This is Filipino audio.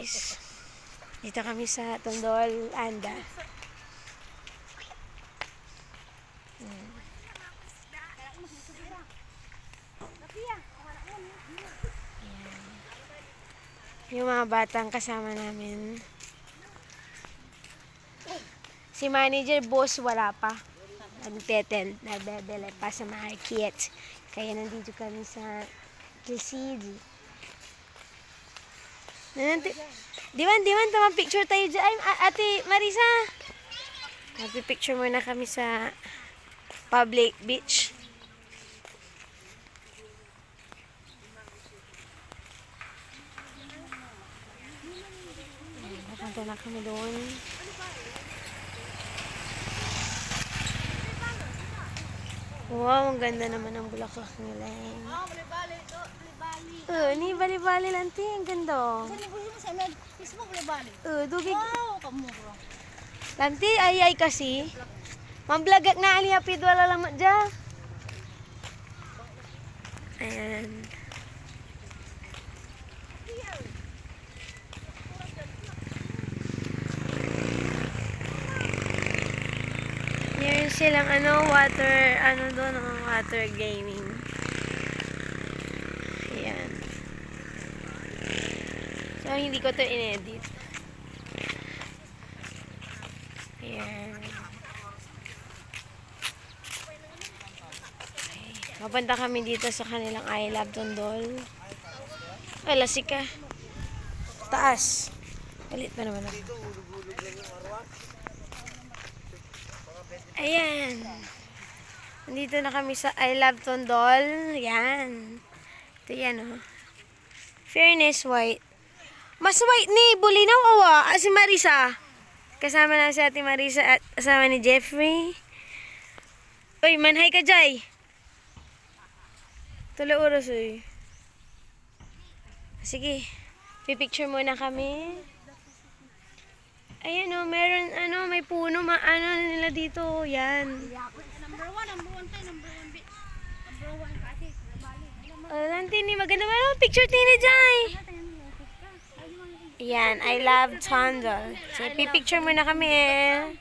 guys. Dito kami sa Tondol, Anda. Yung mga batang kasama namin. Si manager boss wala pa. Nagbebele pa sa market. Kaya nandito kami sa Quezon. Diwan, tamang picture tayo dyan. Ay, Ate Marisa. Magpipicture muna kami sa public beach. Napunta na kami doon. Wow, ang ganda naman ng bulaklak nila. Ni bali-bali lang ti, ang ganda. Dugig. Wow, kamuro. Lanti, ay kasi. Mamblagak na ali hapid wala lang dya. Ayan. Meron silang water gaming. Ayan. So, hindi ko to inedit. Ayan. Okay. Mapunta kami dito sa kanilang I Love Tondol. Ay, lasik ka. Taas. Galit pa naman ako. Ayan. Nandito na kami sa I Love Tondol. Yan. Ito yan, oh. Fairness white. Mas white ni Bulinaw, awa. Si Marisa. Kasama na si Ate Marisa at kasama ni Jeffrey. Uy, manhay ka, Jai. Tuloy oras, uy. Sige. Pipicture muna kami. Ayan, oh, meron, may puno, nila dito. Yan. Number one tayo, number one beach. Number one kasi, Bali. Lanti ni maganda ba? Picture tayo na, Jai. Yan, I love Tondol. So, pipicture muna kami, eh.